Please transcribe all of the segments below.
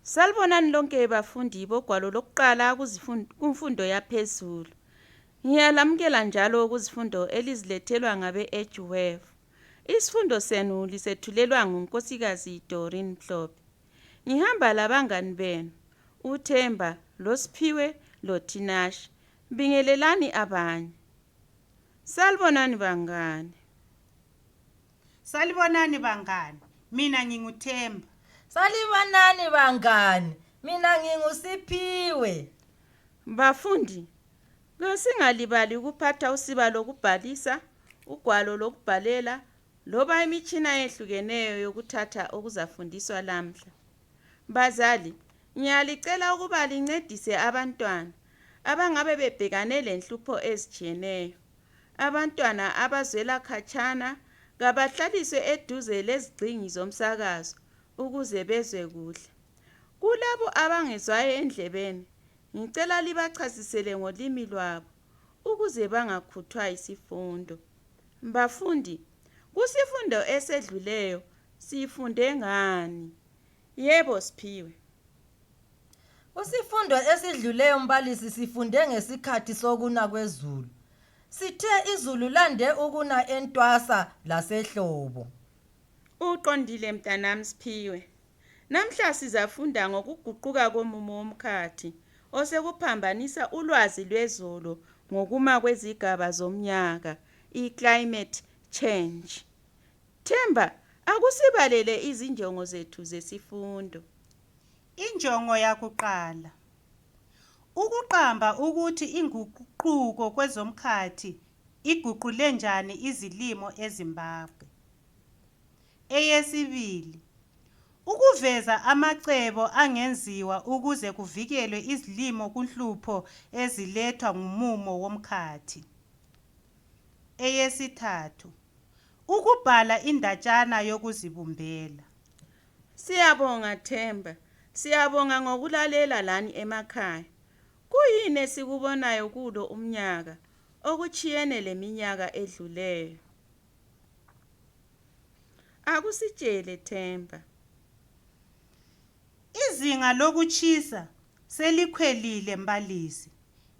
Salibonani lonke bafundi bogwalo lokuqala kumfundo yaphezulu. Ngiyalamukela njalo kuzifundo elizilethelwa ngabe EduWave. Isifundo senu lisethulelwa ngunkosikazi Doreen Mhlophe. Ngihamba labangani benu, uThemba, loSiphiwe, loThinashi. Bingelelani abanye. Salibonani bangani. Salibonani bangani. Mina nginguThemba. Salibonani bangani. Mina nginguSiphiwe. Bafundi, singalibali ukuphatha usiba lokubhalisa, ugwalo lokubhalela, loba imitshina ehlukeneyo yokuthatha okuzafundiswa lamhla. Bazali, ngiyalicela ukuba lincedise abantwana abangabe bebhekane lenhlupho ezitshiyeneyo. Abantwana abazwela khatshana kabahlaliswe eduze lezigcingi zomsakazo ukuze bezwe kuhle. Kulabo abangezwayo endlebeni, ngicela libachasisele ngolimi lwabo ukuze bangakhuthwa isifundo. Bafundi, kusifundo esedluleyo sifunde ngani? Yebo Siphiwe. Kusifundo esidluleyo mbalisi sifunde ngesikhathi sokuna kwezulu. Sithe izulu lande ukuna entwasa lasehlobo. Uqondile mntanami Siphiwe. Namhla sizafunda ngokuguquka komumo womkhathi osekuphambanisa ulwazi lwezolo ngokuma kwezigaba zomnyaka, i-climate change. Themba, akusibalele izinjongo zethu zesifundo. Injongo yakuqala. Ukuqamba ukuthi inguquko kwezomkhathi iguqule njani izilimo eZimbabwe. Eyesibili. Ukuveza amacebo angenziwa ukuze kuvikelwe izilimo kunhlupho ezilethwa ngumumo womkhathi. Eyesithathu. Ukubhala indatshana yokuzibumbela. Siyabonga Themba. Siyabonga ngokulalela lani emakhaya. Kuyini esikubonayo kulo umnyaka okuchiyene leminyaka edluleyo? Akusitshele Themba. Izinga lokuchisa selikhwelile mbalisi.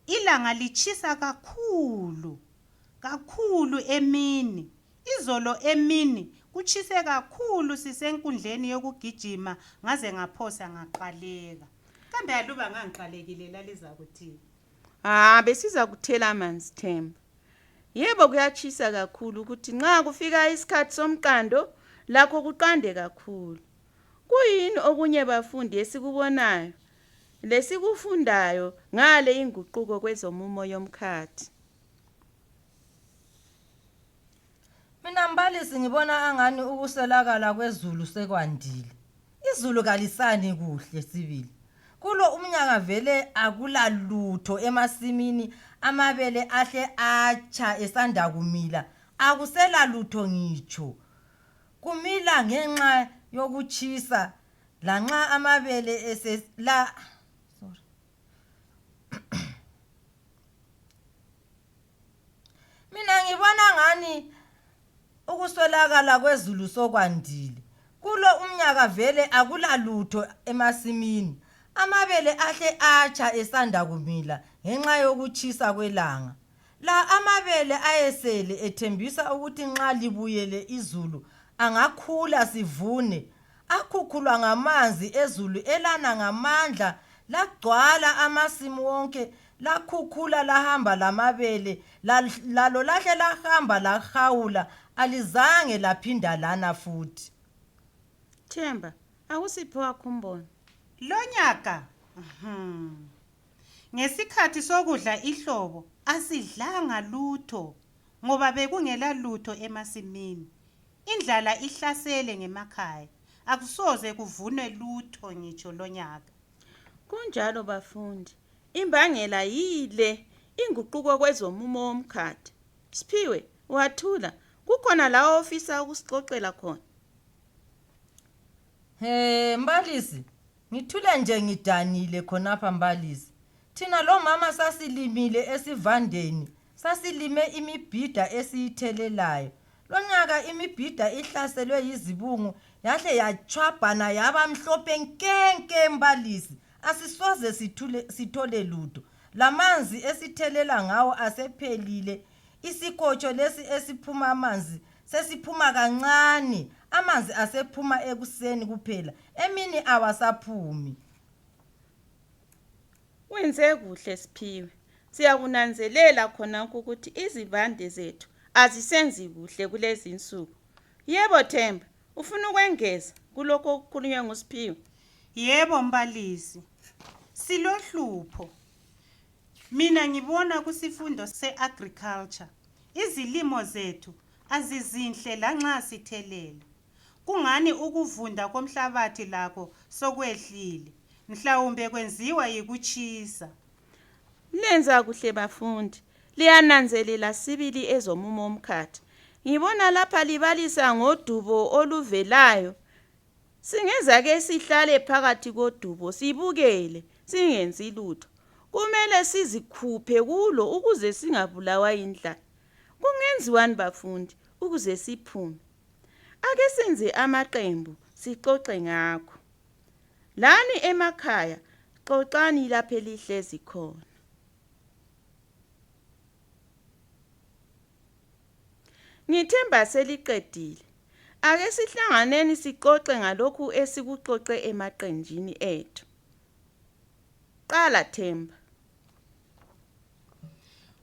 Ilanga lichisa kakhulu emini. Izolo emini kuchise kakhulu sisenkundleni yokugijima ngaze ngaphosa ngaqaleka. Kambe aluba ngangiqalekile laliza kuthini? Besiza kuthela amanzi Themba. Yebo kuyachisa kakhulu ukuthi nxa kufika isikhathi somqando lakho kuqande kakhulu. Kuyini okunye bafundi esikubonayo lesikufundayo ngale inguquko kwezomumo yomkhathi? Mina mbalisi ngibona angani ukuselakala kwezulu sekwandile. Izulu kalisani kuhle sibili. Kulo umnyaka vele akulalutho emasimini, amabele ahle atsha esanda kumila. Akuselalutho ngitsho. Kumila ngenxa yokuchisa lanxa amabele Mina ngibona ngani ukuswelakala kwezulu sokwandile. Kulo umnyaka vele akulalutho emasimini. Amabele ahle atsha esanda kumila ngenxa yokuchisa kwelanga. La amabele ayesele ethembisa ukuthi nxa libuyele izulu angakhula sivune. Akhukhulwa ngamanzi ezulu elana ngamandla lagcwala amasimu wonke, lakhukhula lahamba lamabele, lalo lahle lahamba lahawula, alizange laphinda lana futhi. Themba, akusipho wakhumbono. Lonyaka ngesikhathi sokudla ihlobo asidlanga lutho ngoba bekungela lutho emasimini. Indlala ihlasele ngemakhaya. Akusoze kuvunwe lutho ngitsho lonyaka. Kunjalo bafundi, imbangela yile inguquko kwezomumo womkhathi. Siphiwe, wathula, kukhona la ofisa ukusixoxela khona. Mbalisi, ngithule nje ngidanile khonapha mbalisi. Thina lo mama sasilimile esivandeni, sasilime imibhida esiyithelelayo. Lonyaka imibhida ihlaselwe yizibungu yahle yachwabhana yaba mhlophe nkenke mbalisi. Asisoze sithole lutho. Lamanzi esithelela ngawo asephelile. Isikotsho lesi esiphuma amanzi sesiphuma kancane. Amanzi asephuma ekuseni kuphela. Emini awasaphumi. Wenze kuhle Siphiwe. Siyakunanzelela khona ukuthi izivande zethu azisenzi kuhle kulezi insuku. Yebo Themba, ufuna ukwengeza kuloko okukhulunywa nguSiphiwe? Yebo mbalisi. Silohlupho. Mina ngibona kusifundo se-agriculture. Izilimo zethu azizinhle lanxa sithelela. Kungani ukuvunda komhlabathi lakho sokwehlile. Mhlawumbe kwenziwa yikuchisa. Lenza kuhle bafundi. Liyananzelela sibili ezomumo womkhathi. Ngibona lapha libalisa ngodubo oluvelayo. Singeza ke sihlale phakathi kodubo sibukele singenzi lutho. Kumele sizikhuphe kulo ukuze singabulawa indlala. Kungenziwani bafundi ukuze siphume? Ake senze amaqembu sixoxe ngakho. Lani emakhaya xoxani lapho lihlezi khona. Ngithemba seliqedile. Ake sihlanganeni sixoxe ngalokhu esikuxoxe emaqenjini ethu. Qala Themba.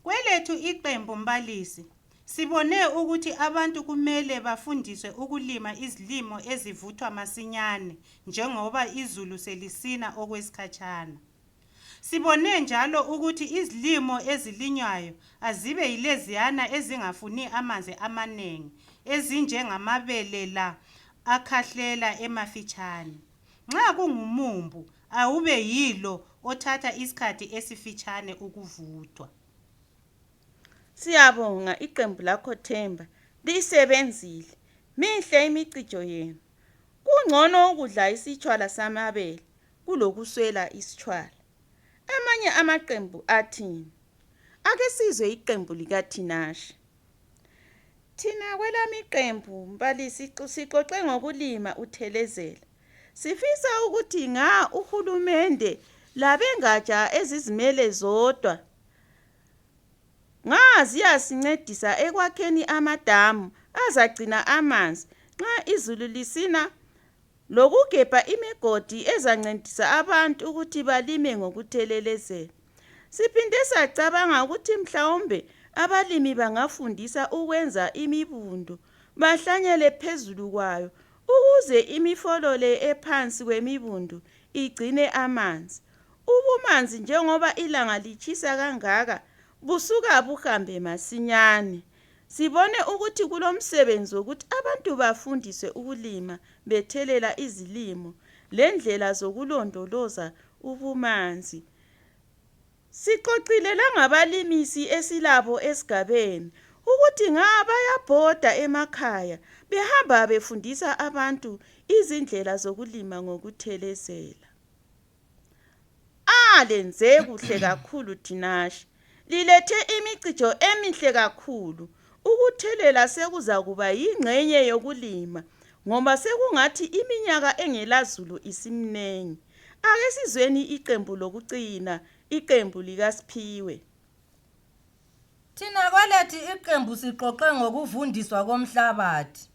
Kwelethu iqembu mbalisi, sibone ukuthi abantu kumele bafundiswe ukulima izilimo ezivuthwa masinyane njengoba izulu selisina okwesikhatshana. Sibone njalo ukuthi izilimo ezilinywayo azibe yileziyana ezingafuni amanzi amaningi, ezinjengamabele la akhahlela emafitshane. Nxa kungumumbu, awube yilo othatha isikhathi esifitshane ukuvuthwa. Siyabonga iqembu lakho Themba, lisebenzile. Mihle imicijo yenu. Kungcono ukudla isitshwala samabele kulokuswela isitshwala. Amanye amaqembu athini? Ake sizwe iqembu likaThinashe. Thina kwelami iqembu mbalisi sixoxe ngokulima uthelezela. Sifisa ukuthi uhulumende labengatsha ezizimele zodwa ziyasincedisa ekwakheni amadamu azagcina amanzi nxa izulu lisina, lokugebha imigodi ezancedisa abantu ukuthi balime ngokuthelelezela. Siphinde sacabanga ukuthi mhlawumbe abalimi bangafundisa ukwenza imibundu bahlanyele phezulu kwayo ukuze imifolo le ephansi kwemibundu igcine amanzi. Ubumanzi njengoba ilanga litshisa kangaka busuka buhambe masinyane. Sibone ukuthi kulomsebenzi wokuthi abantu bafundiswe ukulima bethelela izilimo lendlela zokulondoloza ubumanzi. Sixoxile langabalimisi esilabo esigabeni ukuthi bayabhoda emakhaya behamba befundisa abantu izindlela zokulima ngokuthelezela. Lenze kuhle kakhulu Tinashe. Lilethe imicijo emihle kakhulu. Ukuthelela sekuza kuba yingxenye yokulima ngoba sekungathi iminyaka engelazulu isimnengi. Ake sizweni iqembu lokucina, iqembu likaSiphiwe. Thina kwalethi iqembu sixoxe ngokuvundiswa komhlabathi.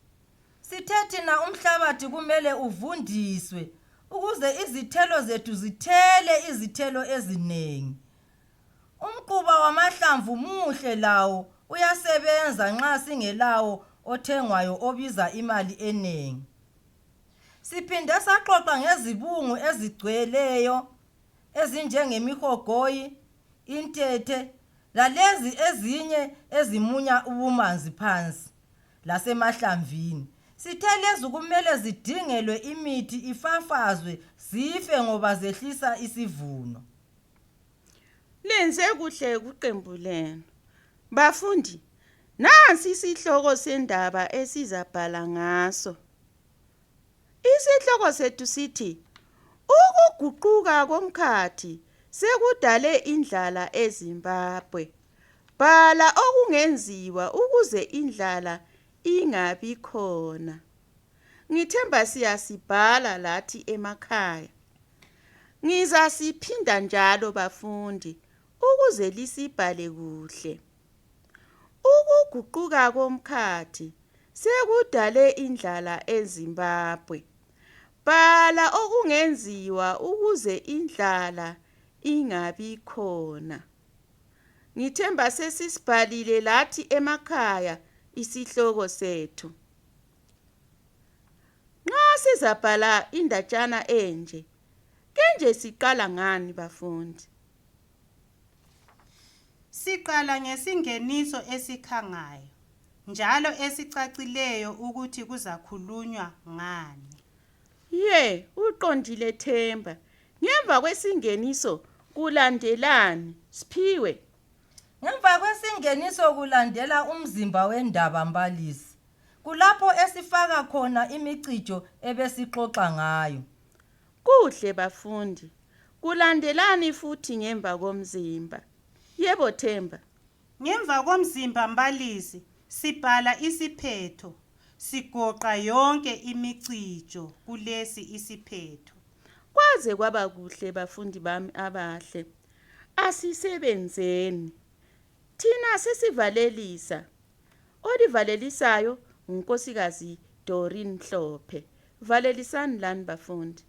Sithe thina umhlabathi kumele uvundiswe ukuze izithelo zethu zithele izithelo eziningi. Umquba wamahlamvu muhle lawo uyasebenza nxa singelawo othengwayo obiza imali eningi. Siphinde saxoxa ngezibungu ezigcweleyo ezinjengemihogoyi, inthethe, lalezi ezinye ezimunya ubumanzi phansi lasemahlamvini. Sithe lezi kumele zidingelwe imithi ifafazwe zife ngoba zehlisa isivuno. Lenze kuhle kuqembu lenu. Bafundi, nansi isihloko sendaba esizabhala ngaso. Isihloko sethu sithi ukuguquka komkhathi sekudale indlala eZimbabwe. Bhala okungenziwa ukuze indlala ingabi khona. Ngithemba siyasibhala lathi emakhaya. Ngizasiphinda njalo bafundi ukuze lisibhale kuhle. Ukuguquka komkhathi sekudale indlala eZimbabwe. Bhala okungenziwa ukuze indlala ingabi khona. Ngithemba sesisibhalile lathi emakhaya isihloko sethu. Nxa sizabhala indatshana enje, kenje siqala ngani bafundi? Siqala ngesingeniso esikhangayo, njalo esicacileyo ukuthi kuzakhulunywa ngani. Uqondile Themba. Ngemva kwesingeniso kulandelani, Siphiwe? Ngemva kwesingeniso kulandela umzimba wendaba mbalisi. Kulapho esifaka khona imicijo ebesixoxa ngayo. Kuhle bafundi. Kulandelani futhi ngemva komzimba? Yebo Themba. Ngemva komzimba mbalisi, sibhala isiphetho. Sigoqa yonke imicijo kulesi isiphetho. Kwaze kwaba kuhle bafundi bami abahle. Asisebenzeni. Thina sesivalelisa. Olivalelisayo unkosikazi Doreen Mhlophe. Valelisani lani bafundi.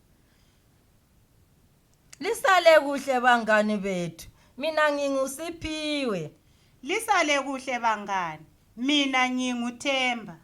Lisale kuhle bangani bethu. Mina nginguSiphiwe. Lisale kuhle bangani. Mina nginguThemba.